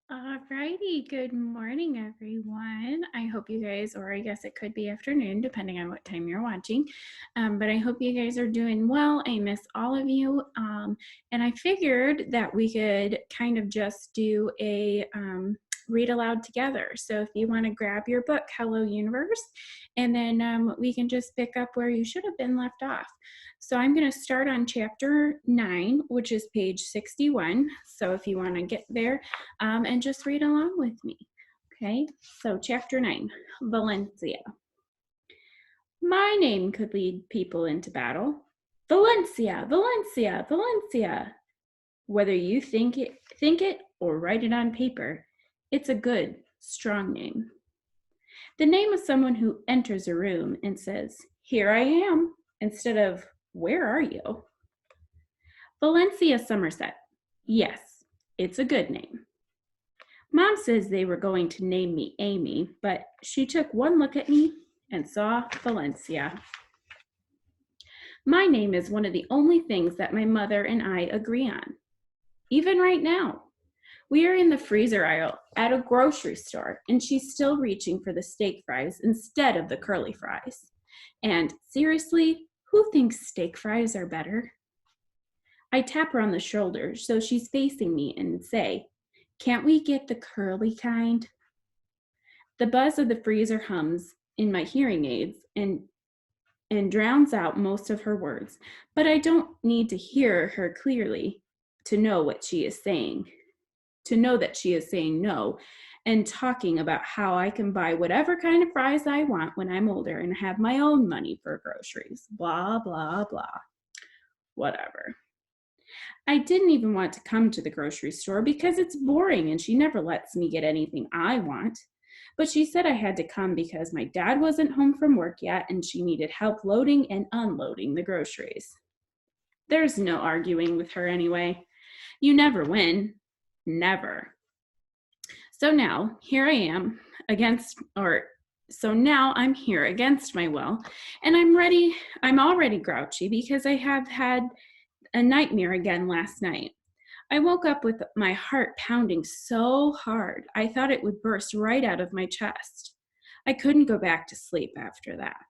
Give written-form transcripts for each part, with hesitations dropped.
Alrighty, good morning, everyone. I hope you guys, or I guess it could be afternoon, depending on what time you're watching. But I hope you guys are doing well. I miss all of you. And I figured that we could kind of just do a read aloud together. So if you want to grab your book, Hello Universe, and then we can just pick up where you should have been left off. So I'm going to start on chapter 9, which is page 61. So if you want to get there, and just read along with me. Okay, so chapter 9, Valencia. My name could lead people into battle. Valencia, Valencia, Valencia. Whether you think it or write it on paper, it's a good, strong name. The name of someone who enters a room and says, "Here I am," instead of "Where are you?" Valencia, Somerset. Yes, it's a good name. Mom says they were going to name me Amy, but she took one look at me and saw Valencia. My name is one of the only things that my mother and I agree on. Even right now, we are in the freezer aisle at a grocery store, and she's still reaching for the steak fries instead of the curly fries. And seriously, who thinks steak fries are better? I tap her on the shoulder so she's facing me and say, "Can't we get the curly kind?" The buzz of the freezer hums in my hearing aids and drowns out most of her words, but I don't need to hear her clearly to know what she is saying, to know that she is saying no and talking about how I can buy whatever kind of fries I want when I'm older and have my own money for groceries. Blah, blah, blah. Whatever. I didn't even want to come to the grocery store because it's boring and she never lets me get anything I want. But she said I had to come because my dad wasn't home from work yet and she needed help loading and unloading the groceries. There's no arguing with her anyway. You never win. Never. So now here I am so now I'm here against my will, and I'm already grouchy because I have had a nightmare again last night. I woke up with my heart pounding so hard, I thought it would burst right out of my chest. I couldn't go back to sleep after that.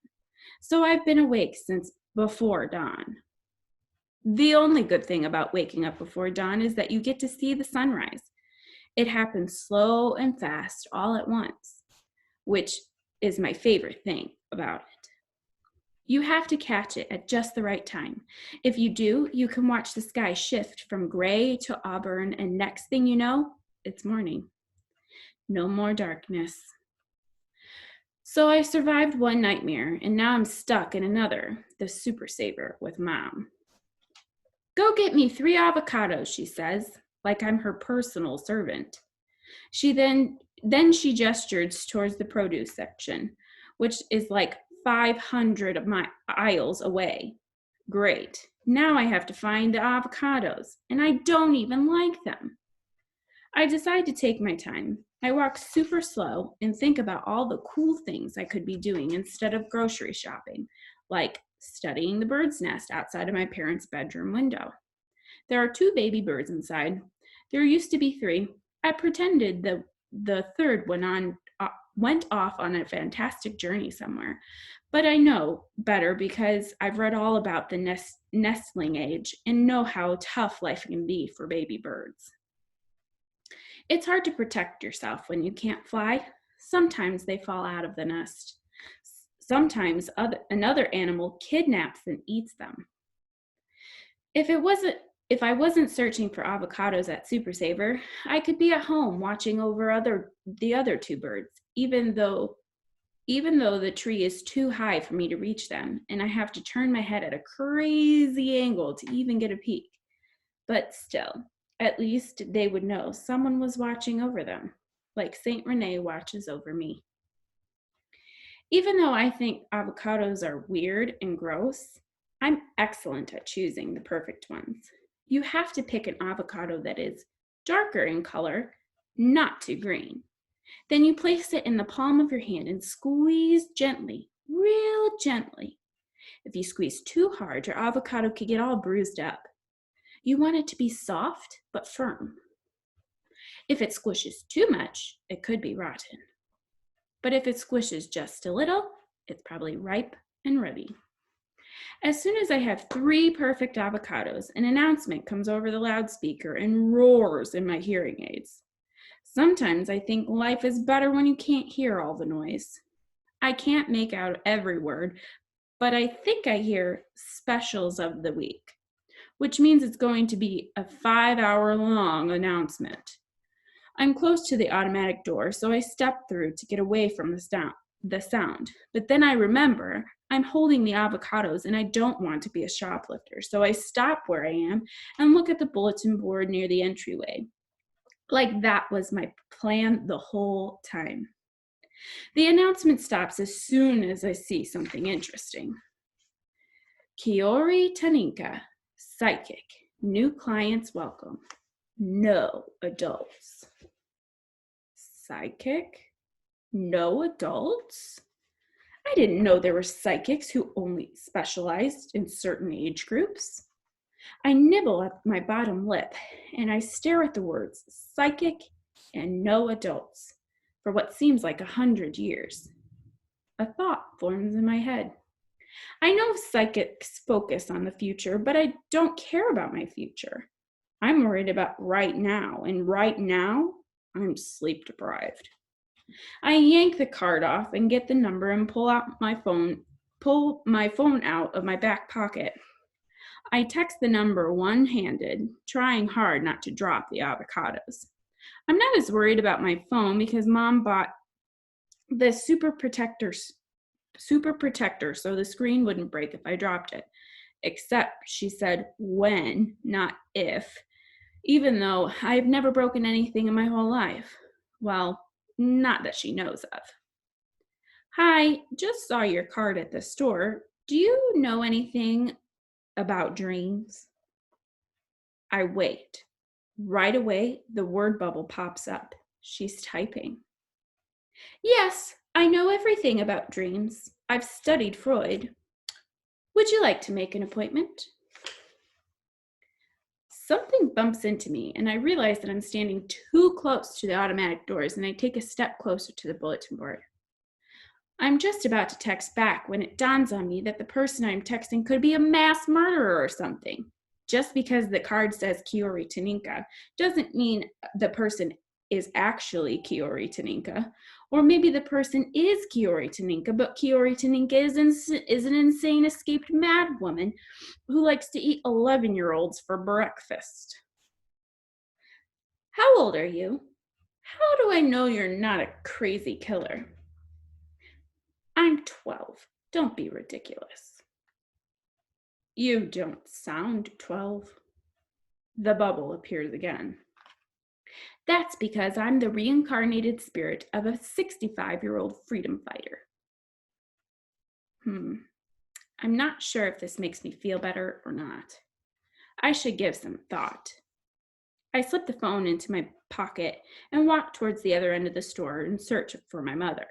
So I've been awake since before dawn. The only good thing about waking up before dawn is that you get to see the sunrise. It happens slow and fast all at once, which is my favorite thing about it. You have to catch it at just the right time. If you do, you can watch the sky shift from gray to auburn, and next thing you know, it's morning. No more darkness. So I survived one nightmare, and now I'm stuck in another, the super saver with Mom. "Go get me 3 avocados," she says, like I'm her personal servant. Then she gestures towards the produce section, which is like 500 of my aisles away. Great. Now I have to find the avocados, and I don't even like them. I decide to take my time. I walk super slow and think about all the cool things I could be doing instead of grocery shopping, like studying the bird's nest outside of my parents' bedroom window. There are 2 baby birds inside. There used to be 3. I pretended the third went off on a fantastic journey somewhere. But I know better because I've read all about the nestling age and know how tough life can be for baby birds. It's hard to protect yourself when you can't fly. Sometimes they fall out of the nest. Sometimes another animal kidnaps and eats them. If I wasn't searching for avocados at Super Saver, I could be at home watching over the other 2 birds, even though the tree is too high for me to reach them, and I have to turn my head at a crazy angle to even get a peek. But still, at least they would know someone was watching over them, like Saint Rene watches over me. Even though I think avocados are weird and gross, I'm excellent at choosing the perfect ones. You have to pick an avocado that is darker in color, not too green. Then you place it in the palm of your hand and squeeze gently, real gently. If you squeeze too hard, your avocado could get all bruised up. You want it to be soft but firm. If it squishes too much, it could be rotten. But if it squishes just a little, it's probably ripe and ready. As soon as I have 3 perfect avocados, an announcement comes over the loudspeaker and roars in my hearing aids. Sometimes I think life is better when you can't hear all the noise. I can't make out every word, but I think I hear specials of the week, which means it's going to be a 5-hour-long announcement. I'm close to the automatic door, so I step through to get away from the sound. But then I remember I'm holding the avocados and I don't want to be a shoplifter, so I stop where I am and look at the bulletin board near the entryway. Like that was my plan the whole time. The announcement stops as soon as I see something interesting. Kiori Taninka, psychic, new clients welcome, no adults. Psychic? No adults? I didn't know there were psychics who only specialized in certain age groups. I nibble at my bottom lip and I stare at the words psychic and no adults for what seems like 100 years. A thought forms in my head. I know psychics focus on the future, but I don't care about my future. I'm worried about right now, and right now, I'm sleep deprived. I yank the card off and get the number and pull my phone out of my back pocket. I text the number one-handed, trying hard not to drop the avocados. I'm not as worried about my phone because Mom bought the super protector so the screen wouldn't break if I dropped it. Except she said when, not if, even though I've never broken anything in my whole life. Well, not that she knows of. Hi, just saw your card at the store. Do you know anything about dreams? I wait. Right away, the word bubble pops up. She's typing. Yes, I know everything about dreams. I've studied Freud. Would you like to make an appointment? Something bumps into me, and I realize that I'm standing too close to the automatic doors, and I take a step closer to the bulletin board. I'm just about to text back when it dawns on me that the person I'm texting could be a mass murderer or something. Just because the card says Kiori Taninka doesn't mean the person is actually Kiori Taninka. Or maybe the person is Kiori Taninka, but Kiori Taninka is an insane escaped mad woman who likes to eat 11-year-olds for breakfast. How old are you? How do I know you're not a crazy killer? I'm 12. Don't be ridiculous. You don't sound 12. The bubble appears again. That's because I'm the reincarnated spirit of a 65-year-old freedom fighter. I'm not sure if this makes me feel better or not. I should give some thought. I slip the phone into my pocket and walk towards the other end of the store in search for my mother.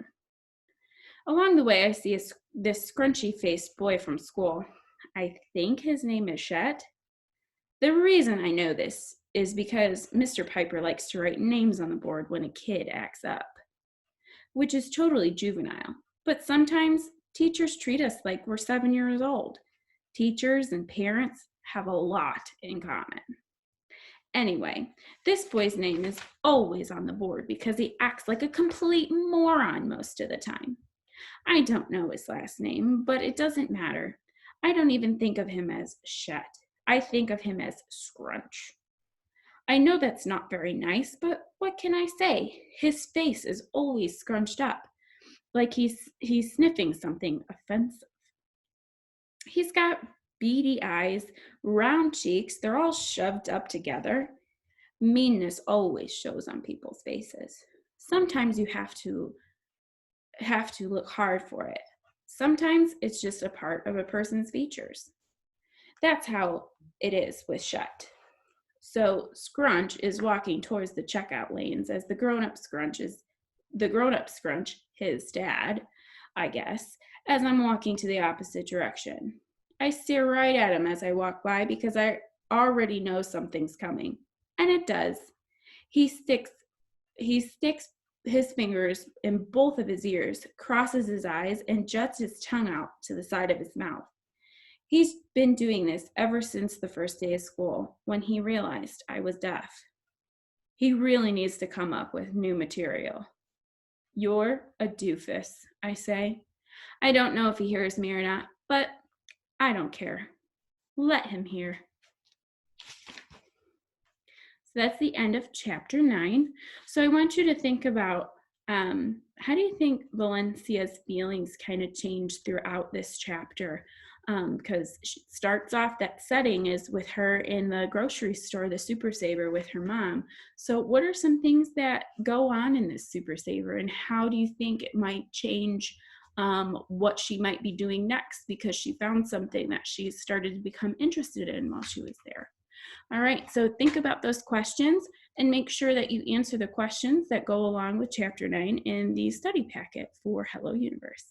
Along the way, I see this scrunchy-faced boy from school. I think his name is Chet. The reason I know this is because Mr. Piper likes to write names on the board when a kid acts up, which is totally juvenile. But sometimes teachers treat us like we're 7 years old. Teachers and parents have a lot in common. Anyway, this boy's name is always on the board because he acts like a complete moron most of the time. I don't know his last name, but it doesn't matter. I don't even think of him as Chet. I think of him as Scrunch. I know that's not very nice, but what can I say? His face is always scrunched up, like he's sniffing something offensive. He's got beady eyes, round cheeks, they're all shoved up together. Meanness always shows on people's faces. Sometimes you have to look hard for it. Sometimes it's just a part of a person's features. That's how it is with Chet. So Scrunch is walking towards the checkout lanes as the grown-up Scrunch, his dad, I guess, as I'm walking to the opposite direction. I stare right at him as I walk by because I already know something's coming. And it does. He sticks he sticks his fingers in both of his ears, crosses his eyes, and juts his tongue out to the side of his mouth. He's been doing this ever since the first day of school, when he realized I was deaf. He really needs to come up with new material. You're a doofus, I say. I don't know if he hears me or not, but I don't care. Let him hear. So that's the end of chapter 9. So I want you to think about how do you think Valencia's feelings kind of change throughout this chapter? Because she starts off, that setting is with her in the grocery store, the Super Saver, with her mom. So what are some things that go on in this Super Saver, and how do you think it might change what she might be doing next, because she found something that she started to become interested in while she was there? All right, so think about those questions and make sure that you answer the questions that go along with chapter 9 in the study packet for Hello Universe.